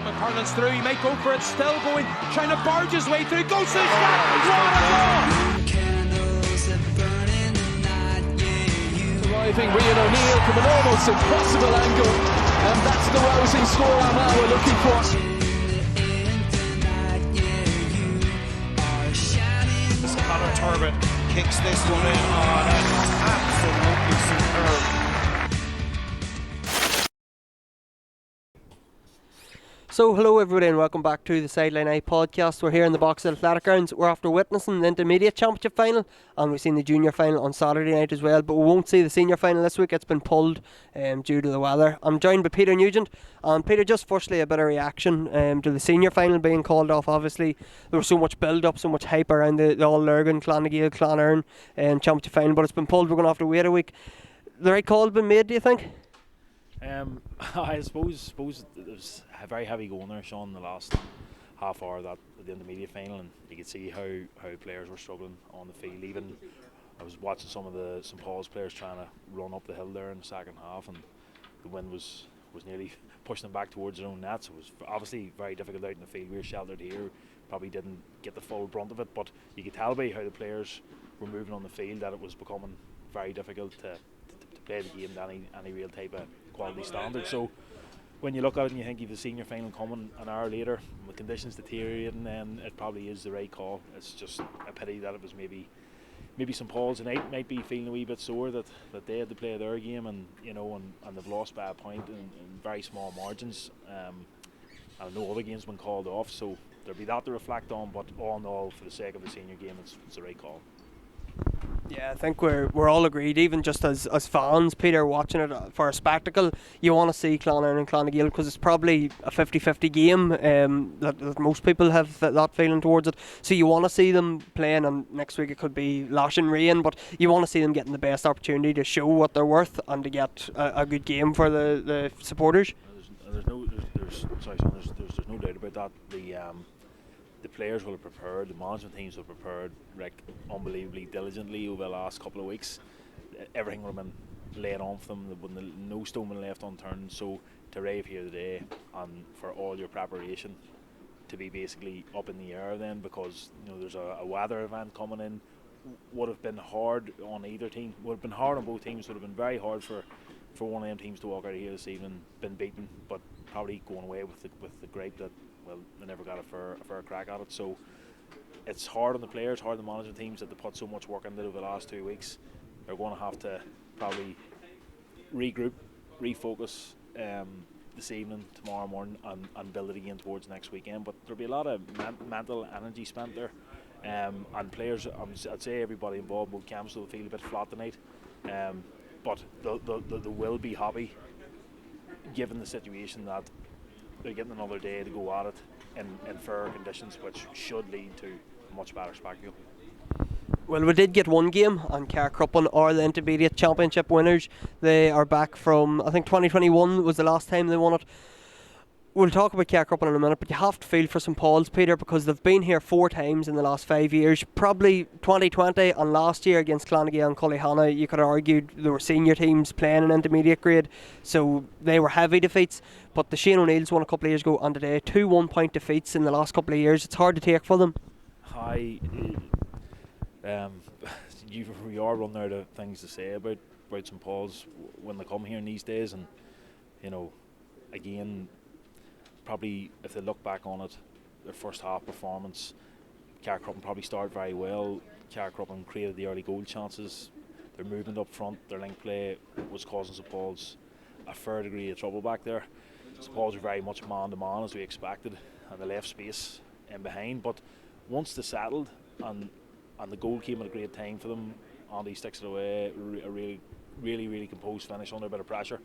McCartland's through, he might go for it, still going, trying to barge his way through, goes to the shot, what a goal! Arriving, Rian O'Neill from an almost impossible angle, and that's the rousing score now we're looking for. Connor Turbin kicks this one in on it, absolutely superb. So hello everybody and welcome back to the Sideline Eye podcast. We're here in the Box Athletic Grounds. We're after witnessing the intermediate championship final, and we've seen the junior final on Saturday night as well, but we won't see the senior final this week. It's been pulled due to the weather. I'm joined by Peter Nugent, and Peter, just firstly a bit of reaction to the senior final being called off. Obviously there was so much build up, so much hype around the All Lurgan, Clonagale, Clonerne championship final, but it's been pulled. We're going to have to wait a week. The right call been made, do you think? I suppose there's a very heavy going there, Sean, in the last half hour that the intermediate final, and you could see how players were struggling on the field. Even I was watching some of the St Paul's players trying to run up the hill there in the second half, and the wind was nearly pushing them back towards their own net. So it was obviously very difficult out in the field. We were sheltered here, probably didn't get the full brunt of it, but you could tell by how the players were moving on the field that it was becoming very difficult to play the game to any real type of quality standard. So when you look at it and you think you've the senior final coming an hour later, with conditions deteriorating, then it probably is the right call. It's just a pity that it was maybe St Paul's tonight might be feeling a wee bit sore that they had to play their game, and they've lost by a point in very small margins. I know other games been called off, so there'll be that to reflect on, but all in all, for the sake of the senior game, it's the right call. Yeah, I think we're all agreed, even just as fans, Peter, watching it for a spectacle. You want to see Clonerne and Clonagale because it's probably a 50-50 game, that most people have that feeling towards it. So you want to see them playing, and next week it could be lashing rain, but you want to see them getting the best opportunity to show what they're worth and to get a good game for the supporters. There's no doubt about that. The players will have prepared, the management teams will have prepared unbelievably diligently over the last couple of weeks. Everything would have been laid on for them, no stone been left unturned. So to arrive here today and for all your preparation to be basically up in the air then, because there's a weather event coming in, would have been hard on either team. Would have been hard on both teams. Would have been very hard for one of them teams to walk out of here this evening, been beaten, but probably going away with the gripe that, well, they never got a fair crack at it. So it's hard on the players, hard on the management teams that they put so much work into over the last 2 weeks. They're going to have to probably regroup, refocus this evening, tomorrow morning, and build it again towards next weekend. But there'll be a lot of mental energy spent there, and players, I'd say everybody involved, both camps, will feel a bit flat tonight, but they will be happy given the situation that they're getting another day to go at it in fair conditions, which should lead to a much better spectacle. Well, we did get one game, and Carcruppen are the intermediate championship winners. They are back from, I think 2021 was the last time they won it. We'll talk about Carcruppen in a minute, but you have to feel for St Paul's, Peter, because they've been here 4 times in the last 5 years. Probably 2020 and last year against Clonagale and Cullyhanna, you could have argued there were senior teams playing in intermediate grade, so they were heavy defeats. But the Shane O'Neill's won a couple of years ago, and today 2 1-point defeats in the last couple of years. It's hard to take for them. We are running out of things to say about St Paul's when they come here in these days, and again, probably if they look back on it, their first half performance, Carcruppen probably started very well. Carcruppen created the early goal chances. Their movement up front, their link play was causing St Paul's a fair degree of trouble back there. St Paul's were very much man to man as we expected, and they left space in behind. But once they settled and the goal came at a great time for them, Andy sticks it away, a really composed finish under a bit of pressure.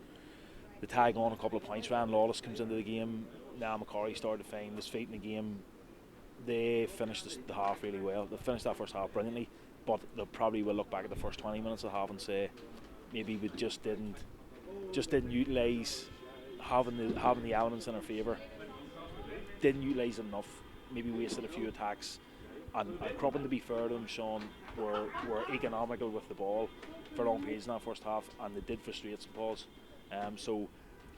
They tag on a couple of points. Ryan Lawless comes into the game. Now McCarry started to find his feet in the game. They finished the half really well. They finished that first half brilliantly, but they probably will look back at the first 20 minutes of the half and say maybe we just didn't utilise having the elements in our favour. Didn't utilise them enough. Maybe wasted a few attacks. And Cruppen, to be fair to them, Sean, were economical with the ball for long periods in that first half, and they did frustrate St Paul's. So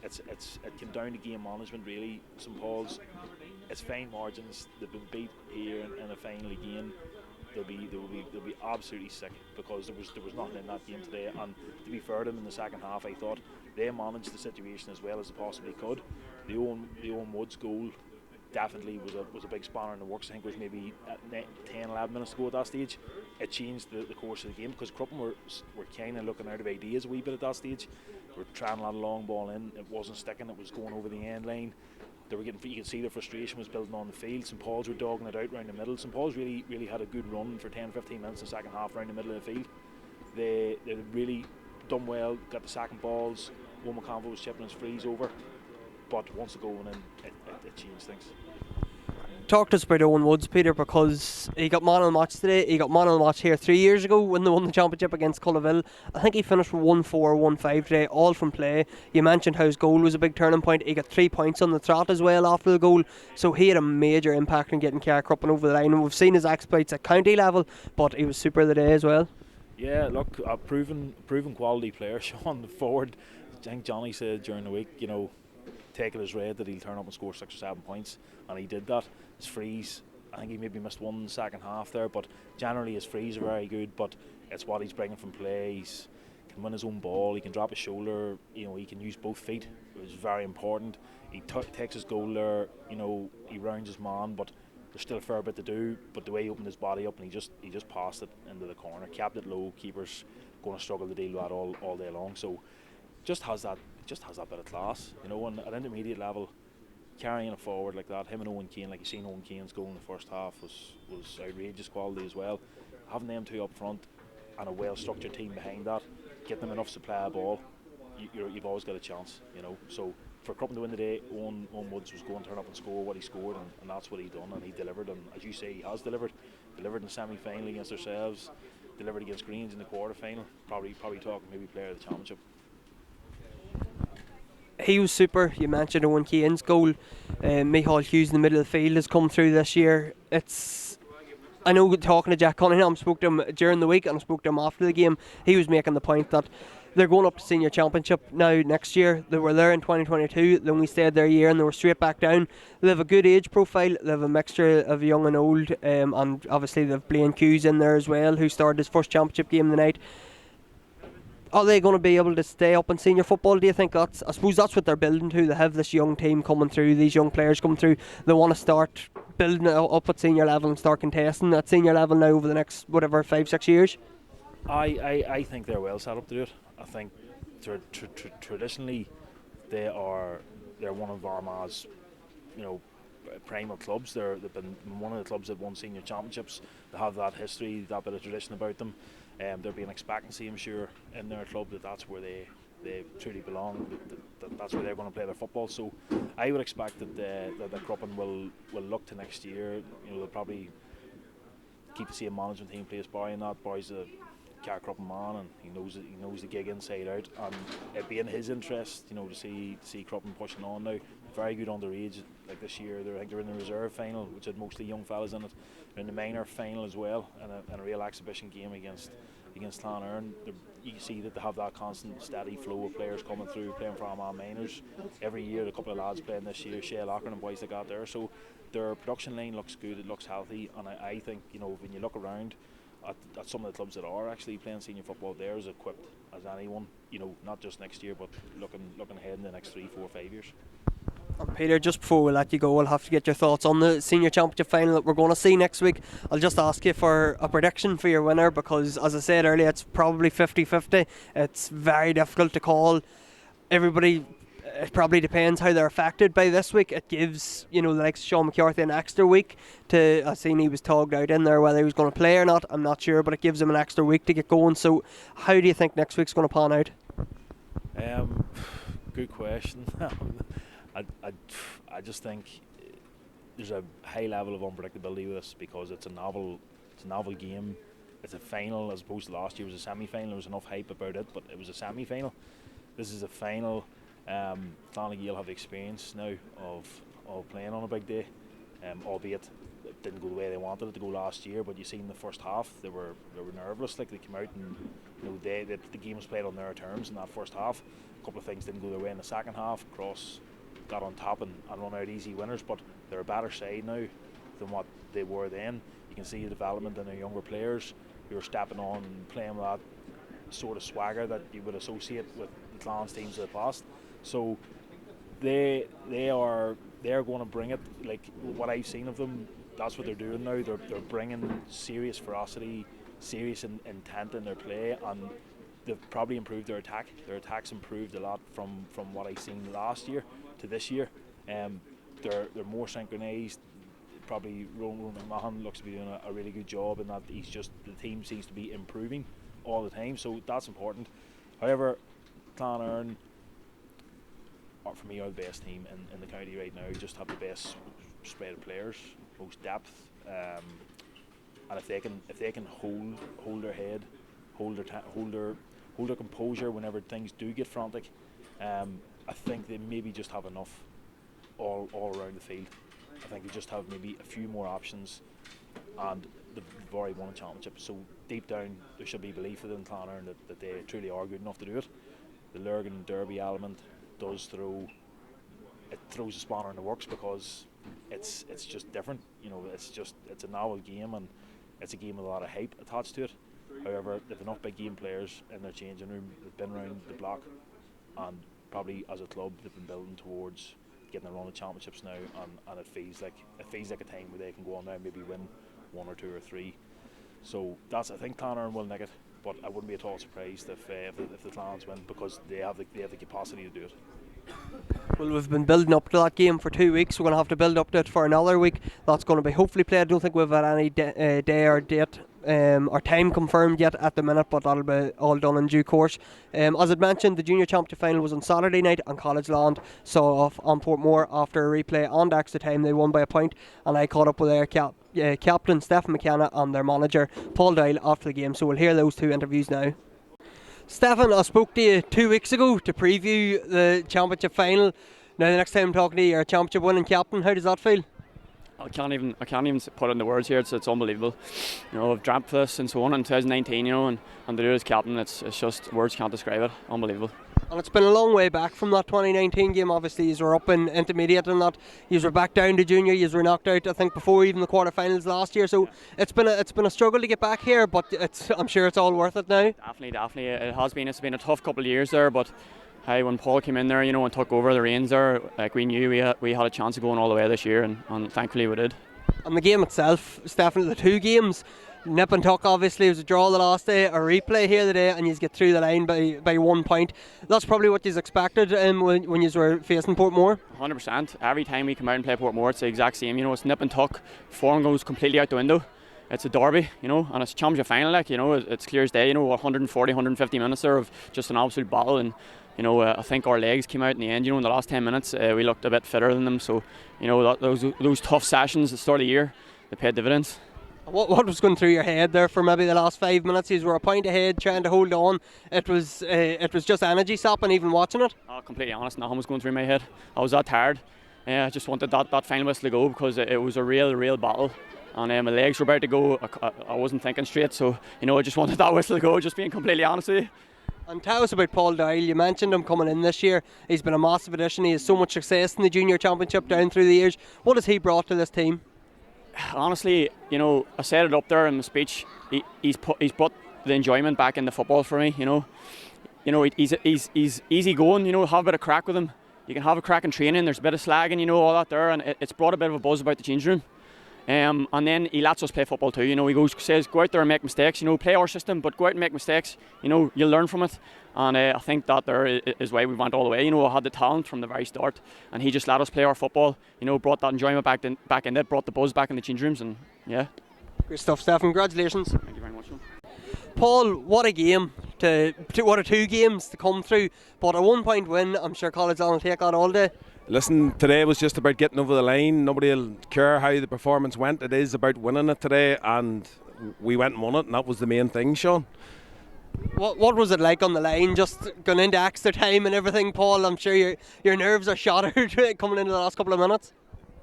it came down to game management really. St Paul's, it's fine margins. They've been beat here in a final again. They'll be absolutely sick because there was nothing in that game today. And to be fair to them, in the second half, I thought they managed the situation as well as they possibly could. The Owen Woods goal definitely was a big spanner in the works. I think it was maybe 10-11 minutes to go at that stage. It changed the course of the game because Cruppen were kind of looking out of ideas a wee bit at that stage. They were trying a lot of long ball in. It wasn't sticking. It was going over the end line. They were getting. You could see the frustration was building on the field. St Paul's were dogging it out round the middle. St Paul's really had a good run for 10-15 minutes in the second half round the middle of the field. They really done well. Got the second balls. Owen McConville was chipping his frees over, but once the goal went in, it changed things. Talk to us about Owen Woods, Peter, because he got man of the match today. He got man of the match here 3 years ago when they won the championship against Collegeland. I think he finished with 1-4, 1-5 today, all from play. You mentioned how his goal was a big turning point. He got 3 points on the trot as well after the goal, so he had a major impact in getting Cruppen over the line. And we've seen his exploits at county level, but he was super the day as well. Yeah, look, a proven quality player, Sean. Forward, I think Johnny said during the week, take it as read that he'll turn up and score 6 or 7 points, and he did that. His frees, I think he maybe missed one in the second half there, but generally his frees are very good. But it's what he's bringing from play. He can win his own ball. He can drop his shoulder. He can use both feet, which is very important. He takes his goal there. He rounds his man, but there's still a fair bit to do. But the way he opened his body up and he just passed it into the corner, kept it low. Keeper's going to struggle to deal with that all day long. So just has that bit of class, and at intermediate level, carrying it forward like that. Him and Owen Keane, like you seen Owen Keane's goal in the first half was outrageous quality as well. Having them two up front and a well-structured team behind that, get them enough supply of ball, you've always got a chance, So for Cruppen to win the day, Owen Woods was going to turn up and score what he scored, and that's what he done, and he delivered. And as you say, he has delivered in the semi-final against ourselves, delivered against Greens in the quarter-final. Probably talking maybe player of the championship. He was super. You mentioned Owen Keane's goal. Michael Hughes in the middle of the field has come through this year. I know, talking to Jack Cunningham, spoke to him during the week and I spoke to him after the game. He was making the point that they're going up to senior championship now next year. They were there in 2022, then we stayed there a year and they were straight back down. They have a good age profile. They have a mixture of young and old, and obviously they have Blaine Hughes in there as well, who started his first championship game the night. Are they going to be able to stay up in senior football, do you think? I suppose that's what they're building to. They have this young team coming through, these young players coming through. They want to start building it up at senior level and start contesting at senior level now over the next, 5-6 years. I think they're well set up to do it. I think traditionally they're one of Armagh's primal clubs. They've been one of the clubs that won senior championships. They have that history, that bit of tradition about them. There'll be an expectancy, I'm sure, in their club that's where they truly belong. That's where they're going to play their football. So I would expect that Cruppen will look to next year. They'll probably keep the same management team, place Barry and that. Barry's a Cruppen man, and he knows the gig inside out. And it'd be in his interest, to see Cruppen pushing on now. Very good underage, like this year. I think they're in the reserve final, which had mostly young fellas in it. They're in the minor final as well, and a real exhibition game against Clonerne. You can see that they have that constant, steady flow of players coming through, playing for Armagh minors every year. A couple of lads playing this year, Shea Locker and boys that got there. So their production line looks good. It looks healthy, and I think when you look around at some of the clubs that are actually playing senior football, they're as equipped as anyone. Not just next year, but looking ahead in the next 3, 4, 5 years. Peter, just before we let you go, I'll have to get your thoughts on the senior championship final that we're going to see next week. I'll just ask you for a prediction for your winner, because as I said earlier, it's probably 50-50. It's very difficult to call. Everybody, it probably depends how they're affected by this week. It gives the likes of Sean McCarthy an extra week to. I seen he was togged out in there, whether he was going to play or not, I'm not sure, but it gives him an extra week to get going. So how do you think next week's going to pan out? Good question. I just think there's a high level of unpredictability with this, because it's a novel game. It's a final as opposed to last year. It was a semi-final. There was enough hype about it, but it was a semi-final. This is a final. Clonagale have the experience now of playing on a big day, albeit it didn't go the way they wanted it to go last year. But you seen in the first half they were nerveless. Like, they came out and the game was played on their terms in that first half. couple of things didn't go their way in the second half. Cross got on top and run out easy winners, but they're a better side now than what they were then. You can see the development in their younger players who are stepping on and playing with that sort of swagger that you would associate with the Clans teams of the past. So they're going to bring it. Like what I've seen of them, that's what they're doing now. They're bringing serious ferocity, serious intent in their play, and they've probably improved their attack. Their attack's improved a lot from what I've seen last year to this year. They're more synchronised. Probably Rowan McMahon looks to be doing a really good job in that. The team seems to be improving all the time, so that's important. However, Clonard, for me, are the best team in the county right now. Just have the best spread of players, most depth, and if they can hold their head, hold their composure whenever things do get frantic, I think they maybe just have enough all around the field. I think they just have maybe a few more options, and they've already won a championship. So deep down, there should be belief within Clonard that they truly are good enough to do it. The Lurgan Derby element throws a spanner in the works because it's just different. You know, it's a novel game, and it's a game with a lot of hype attached to it. However, they've enough big game players in their changing room. They've been around the block, and probably as a club they've been building towards getting a run of championships now, and it feels like a time where they can go on now and maybe win one or two or three. So I think Clonard will nick it, but I wouldn't be at all surprised if the Clans win, because they have the capacity to do it. Well, we've been building up to that game for 2 weeks. We're going to have to build up to it for another week. That's going to be hopefully played. I don't think we've had any day or date or time confirmed yet at the minute, but that'll be all done in due course. As I'd mentioned, the junior championship final was on Saturday night, and Collegeland saw off on Portmore after a replay and extra time. They won by a point, and I caught up with their captain Stephen McKenna and their manager Paul Doyle after the game, so we'll hear those two interviews now. Stephen, I spoke to you 2 weeks ago to preview the championship final. Now the next time I'm talking to you, you're a championship winning captain. How does that feel? I can't even put it into words here. It's unbelievable. You know, I've dreamt for this since I won it in 2019. You know, and to do it as captain, it's just words can't describe it. Unbelievable. And it's been a long way back from that 2019 game. Obviously, you were up in intermediate and that. You were back down to junior. You were knocked out, I think, before even the quarterfinals last year. So it's been a struggle to get back here, but I'm sure it's all worth it now. Definitely, it has been. It's been a tough couple of years there, but hey, when Paul came in there, you know, and took over the reins there, like we knew we had a chance of going all the way this year, and thankfully we did. And the game itself, Stephen, the two games, nip and tuck obviously, it was a draw the last day, a replay here today, and you get through the line by 1 point. That's probably what you expected when you were facing Portmore. 100%. Every time we come out and play Portmore, it's the exact same. You know, it's nip and tuck. Form goes completely out the window. It's a derby, you know, and it's a championship final. Like, you know, it's clear as day. You know, 140, 150 minutes there of just an absolute battle, and you know, I think our legs came out in the end. You know, in the last 10 minutes, we looked a bit fitter than them. So, you know, those tough sessions at the start of the year, they paid dividends. What was going through your head there for maybe the last 5 minutes? You were a point ahead, trying to hold on. It was just energy sapping, even watching it. Completely honest, nothing was going through my head. I was that tired. I just wanted that final whistle to go, because it was a real battle. And my legs were about to go. I wasn't thinking straight, so you know, I just wanted that whistle to go. Just being completely honest with you. And tell us about Paul Doyle. You mentioned him coming in this year. He's been a massive addition. He has so much success in the junior championship down through the years. What has he brought to this team? Honestly, you know, I said it up there in the speech. He's brought the enjoyment back into football for me. You know, he's easy going. You know, have a bit of crack with him. You can have a crack in training. There's a bit of slagging, you know, all that there, and it's brought a bit of a buzz about the change room. And then he lets us play football too. You know, he says, go out there and make mistakes. You know, play our system, but go out and make mistakes. You know, you'll learn from it. And I think that there is why we went all the way. You know, I had the talent from the very start, and he just let us play our football. You know, brought that enjoyment back in it, brought the buzz back in the change rooms, and yeah. Great stuff, Stephen. Congratulations. Thank you very much. Paul, what a game what a 2 games to come through, but a 1 point win. I'm sure Collegeland will take that all day. Listen, today was just about getting over the line. Nobody will care how the performance went. It is about winning it today, and we went and won it, and that was the main thing, Sean. What was it like on the line, just going into extra time and everything, Paul? I'm sure your nerves are shattered coming into the last couple of minutes.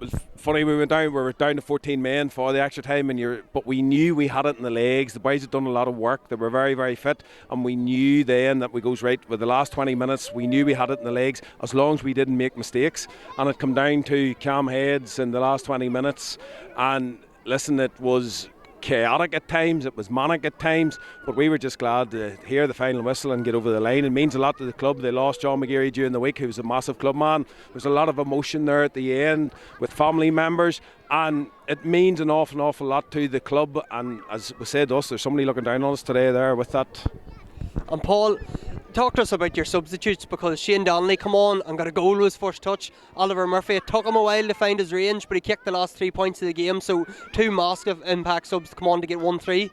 was funny. We were down to 14 men for the extra time, but we knew we had it in the legs. The boys had done a lot of work. They were very, very fit, and we knew then that we goes right with the last 20 minutes. We knew we had it in the legs as long as we didn't make mistakes. And it come down to calm heads in the last 20 minutes. And listen, it was chaotic at times, it was manic at times, but we were just glad to hear the final whistle and get over the line. It means a lot to the club. They lost John McGeary during the week, who was a massive club man. There's a lot of emotion there at the end with family members, and it means an awful lot to the club. And as we said to us, there's somebody looking down on us today there with that. And Paul, talk to us about your substitutes, because Shane Donnelly come on and got a goal with his first touch. Oliver Murphy, it took him a while to find his range, but he kicked the last 3 points of the game, so two massive impact subs to come on to get 1-3.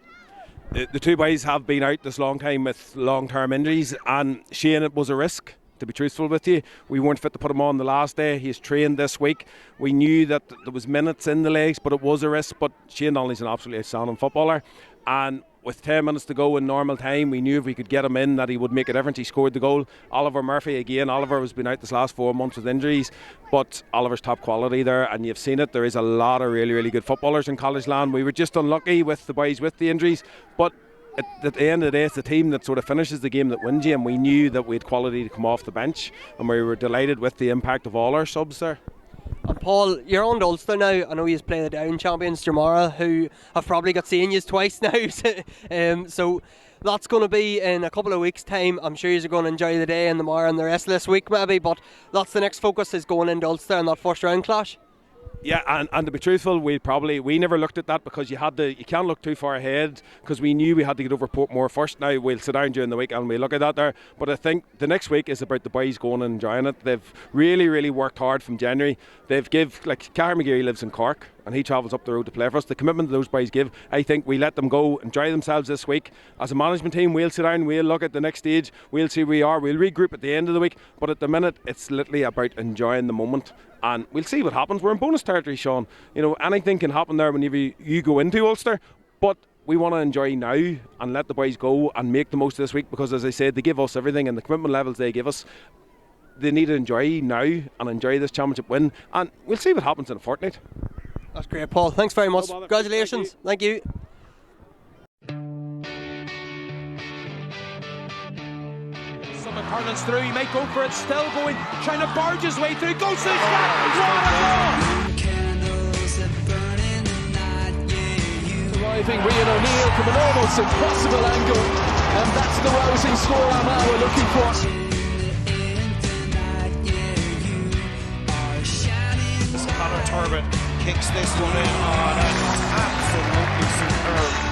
The two boys have been out this long time with long-term injuries, and Shane, it was a risk, to be truthful with you. We weren't fit to put him on the last day. He's trained this week. We knew that there was minutes in the legs, but it was a risk. But Shane Donnelly's an absolutely outstanding footballer, and with 10 minutes to go in normal time, we knew if we could get him in that he would make a difference. He scored the goal. Oliver Murphy again. Oliver has been out this last 4 months with injuries, but Oliver's top quality there, and you've seen it. There is a lot of really, really good footballers in Collegeland. We were just unlucky with the boys with the injuries, but at the end of the day, it's the team that sort of finishes the game that wins you, and we knew that we had quality to come off the bench, and we were delighted with the impact of all our subs there. And Paul, you're on to Ulster now. I know you play the Down champions Jamara, who have probably got seen you twice now. So that's going to be in a couple of weeks' time. I'm sure you're going to enjoy the day and tomorrow and the rest of this week maybe, but that's the next focus, is going into Ulster and that first round clash. Yeah, and to be truthful, we never looked at that, because you can't look too far ahead, because we knew we had to get over Portmore first. Now we'll sit down during the week and we'll look at that there, but I think the next week is about the boys going and enjoying it. They've really worked hard from January. Cara McGeary lives in Cork and he travels up the road to play for us. The commitment that those boys give, I think we let them go enjoy themselves this week. As a management team, we'll sit down, we'll look at the next stage, we'll see where we are, we'll regroup at the end of the week, but at the minute it's literally about enjoying the moment. And we'll see what happens. We're in bonus territory, Sean. You know, anything can happen there whenever you go into Ulster. But we want to enjoy now and let the boys go and make the most of this week, because, as I said, they give us everything, and the commitment levels they give us, they need to enjoy now and enjoy this championship win. And we'll see what happens in a fortnight. That's great, Paul. Thanks very much. Congratulations. Thank you. Hurlings through, he might go for it, still going, trying to barge his way through, goes to the shot, what a goal! Arriving, Rian O'Neill from an almost impossible angle, and that's the rousing scoreline now we're looking for. Connor Turbot kicks this one in on an absolutely superb